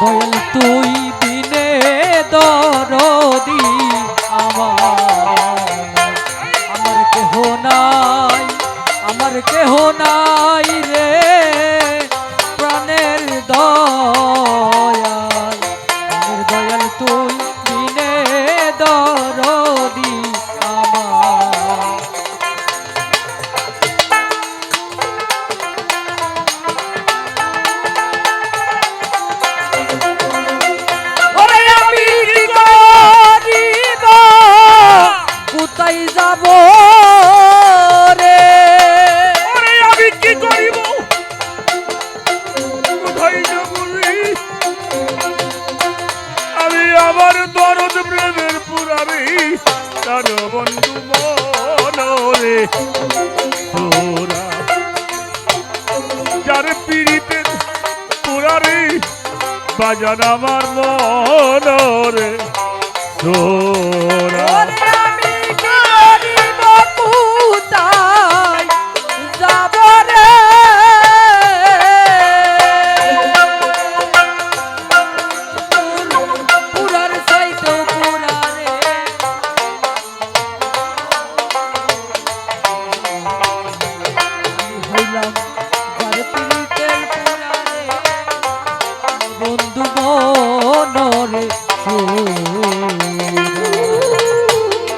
দয়াল তুই বিনে দরদি আমার কেহ নাই, আমার কেহ নাই রে প্রাণের দয়াল, প্রাণের দয়াল তুই বিনে দরদি কোথায় যাব রে, আমি কি করিব, কোথায় যাব রে, আমি আমার দরদ প্রেমের পুরারি তার বন্ধু মনরে তোরা যার পীড়িতে পুরারি বাজান আমার মনরে তোরা।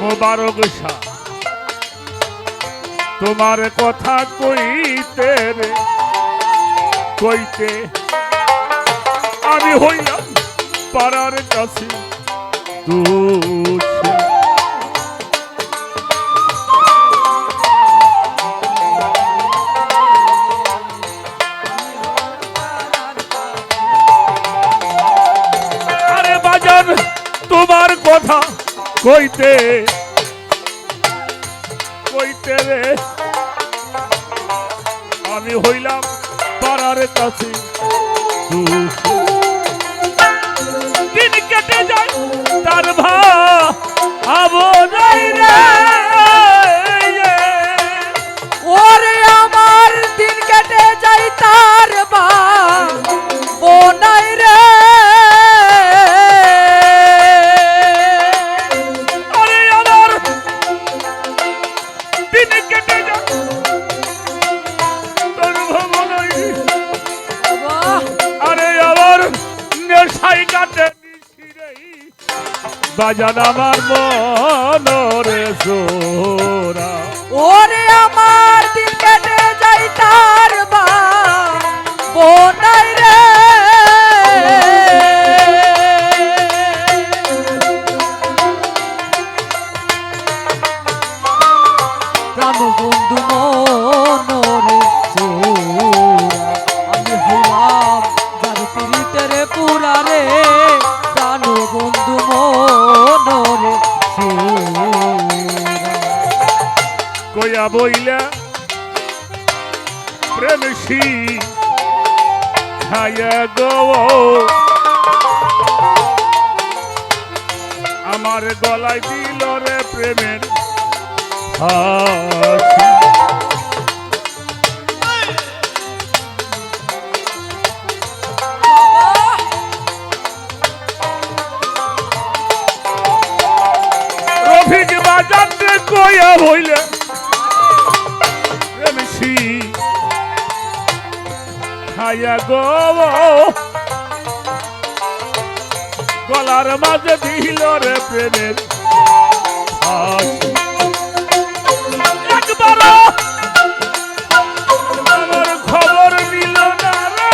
মোবারক শাহ তোমার কথা কইতে রে কইতে আমি হইলাম পাড়ার কাছে দুঃখী। আরে বাজান তোমার কথা কইতে কইতে রে আমি হইলাম পাড়ার কাছে দিন কেটে যায় তার ভাবো নাই রে, ওরে আমার দিন কেটে যায় তার ভাবো নাই রে, বাজান আমার মনরে জোরা। ওরে আমার দিন কেটে যাই তার ভাবো নাই রে, প্রাণ বন্ধু মনরে জোরা, আমি হইলাম যার পীড়িতের পুরা রে, প্রাণ বন্ধু মনরে কইয়া বইলা প্রেম খায়া গো আমার গলায় দিল রে প্রেমের ফাঁসি। রফিক বাজাতে কইয়া বইলে প্রেমসি খায়া গো গলার মাঝে দিল রে প্রেমের ফাঁসি। একবার আমার খবর নিল না রে,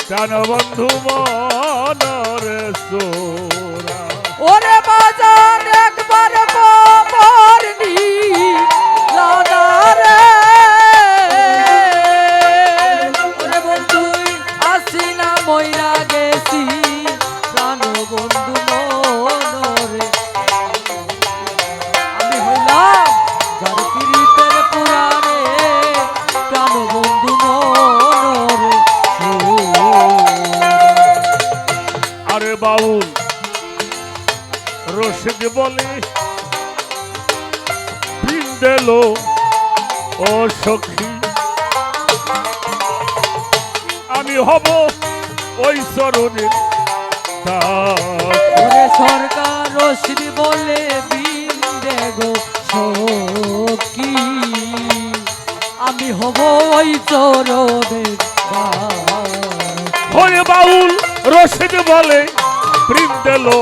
জান বন্ধু মনরে সোরা। ওরে বাজান একবার খবর নিলা না রে, ওরে বন্ধু আসি না মইরা গেছি, প্রাণ বন্ধু মনরে আমি হইলাম যার পিড়িতে রশিদ বলে বৃন্দেলো ও সখী আমি হব ওই চরণের দাস। ওরে সরকার রশিদ বলে বিন্দে গো সখী আমি হব ওই চরণের দাস। ওরে বাউল রশিদ বলে বৃন্দেলো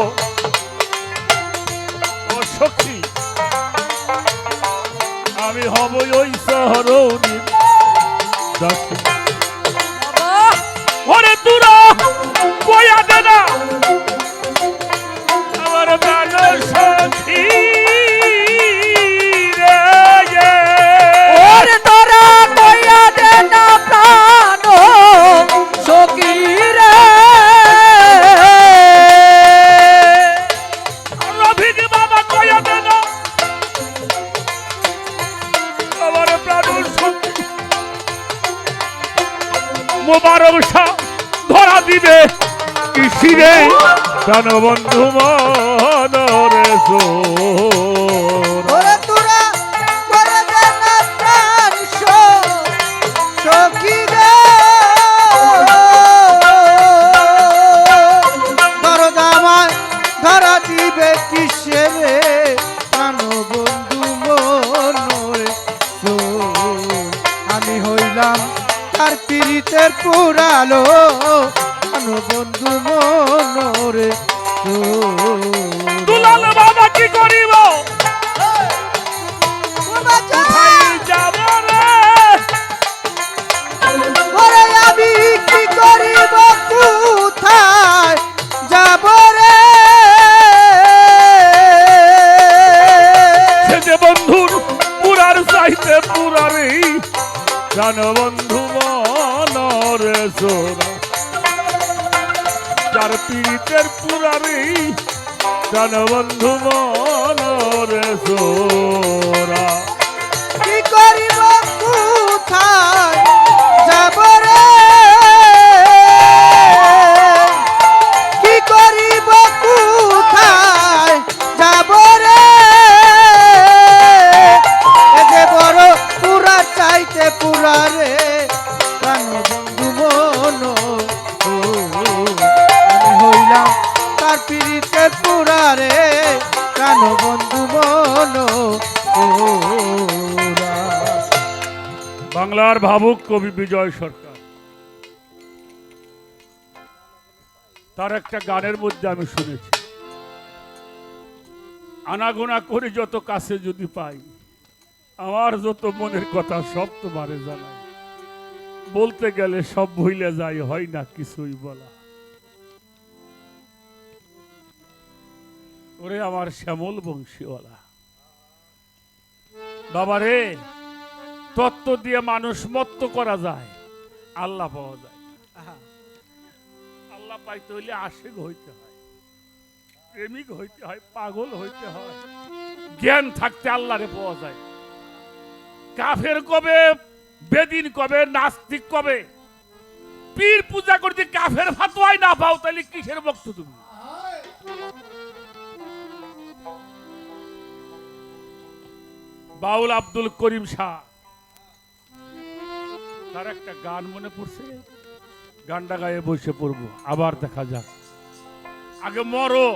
ও সখী আমি হব ওই চরণের দাস। ওরে তুরা কইয়া দে না আমার প্রাণ সখী রে। ওরে তোরা কইয়া দে না প্রাণ সখী রে। রফিক বাবা কইয়া দে না আমার প্রাণ সখী। মোবারক শাহ ধরা দিবে কৃষিরে প্রাণবন্ধু মনরে জোর। ওরে তোরা করে দে না প্রাণ সখী রে। দরদামায় ধরা দিবে কিসে রে প্রাণ বন্ধু মনরে জোর। আমি হইলাম তার পীড়িতের পুরালো প্রাণ বন্ধু মনরে জোর। দুলাল বাবা কি করিব কোথায় যাব রে। ওরে আমি কি করিব কোথায় যাব রে। সে যে বন্ধুর পুরার চাইতে পুরারে প্রাণবন্ধু মনরে জোর। যার পীড়িতের পুরারে প্রাণবন্ধু মনরে জোরা। কি করিব কোথায় যাব রে। কি করিব কোথায় যাব রে। এ যে বড় পুরা চাইতে পুরা রে প্রাণ বন্ধু মন। আমি হইলাম তার পীড়িতে পুরা রে প্রাণ বন্ধু মন। বাংলার ভাবুক কবি বিজয় সরকার তার একটা গানের মধ্যে আমি শুনেছি, আনাগোনা করে যত কাছে যদি পাই আমার যত মনের কথা সব তোমারে জানাই। বলতে গেলে সব ভুলে যাই, হয় না কিছুই বলা। ওরে আমার শ্যামল বংশীওয়ালা বাবারে, তত্ত্ব দিয়ে মানুষ মত্ত করা যায়, আল্লাহ পাওয়া যায় না। আল্লাহ পাইতে হইলে আশিক হইতে হয়, প্রেমিক হইতে হয়, পাগল হইতে হয়, জ্ঞান থাকতে আল্লাহরে পাওয়া যায়। কাফের কবে, বেদিন কবে, নাস্তিক কবে, পীর পূজা করতে কাফের ফাতোয়াই না পাও, তাহলে কিসের ভক্ত তুমি? বাউল আব্দুল করিম শাহ তার একটা গান মনে পড়ছে, গানটা গায়ে বসে পড়বো, আবার দেখা যাক। আগে মরো,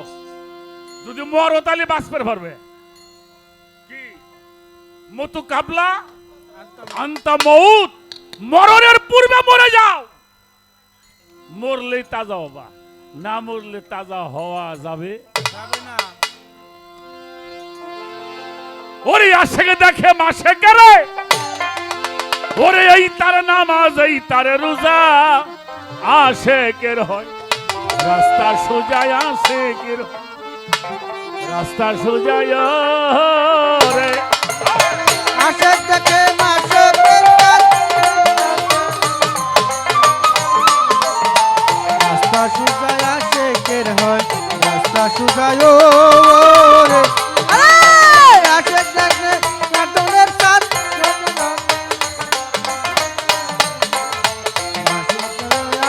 যদি মরো তাহলে বাঁচতে পারবে। কি মতু কাবলা আন্তা মউত, মরণের পূর্বে মরে যাও। মরলেই তাজা হবা, না মরলে তাজা হওয়া যাবে না। ওরে আশেকে দেখে মাসে করে, ওরে এই তার নামাজ, এই তার রোজা আশেকের হয়। রাস্তা সোজায় আশেকের হয়, রাস্তা সোজায় রে। আশেক দেখে মাসেকের কাজ, রাস্তা সুজায় আশেকের হয়, রাস্তা সুজায় রে। আরে আশেক দেখে কাটনের কাজ,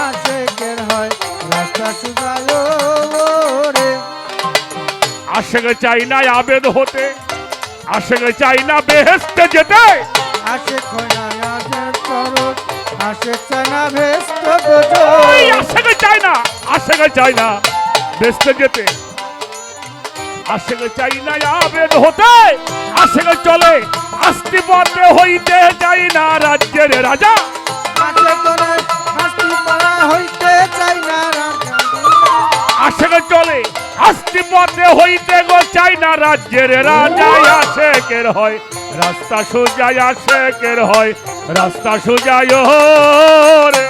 আশেকের হয়, রাস্তা সুজায় রে। আশেকে চাই না আবেদ হতে, আশেকে চাই না বেহেশতে যেতে। আশেক হয় না আশেক চরণ, আশেক চায় না ভেস্ত ওই গজল। আশেকে চাই না, আশেকে চাই না বেহেশতে যেতে, আশেকে চাই না আবেদ হতে, আশেকে চলে আস্তি পথে হইতে চাই না রাজ্যের রাজা। আশেক করে হাসি পাড়া হইতে চাই না রাজা। আশেকে চলে আস্তি পথে হইতে গো চাই না রাজ্যের রাজা। আশেকের হয় রাস্তা সোজা, আশেকের হয় রাস্তা সোজা রে।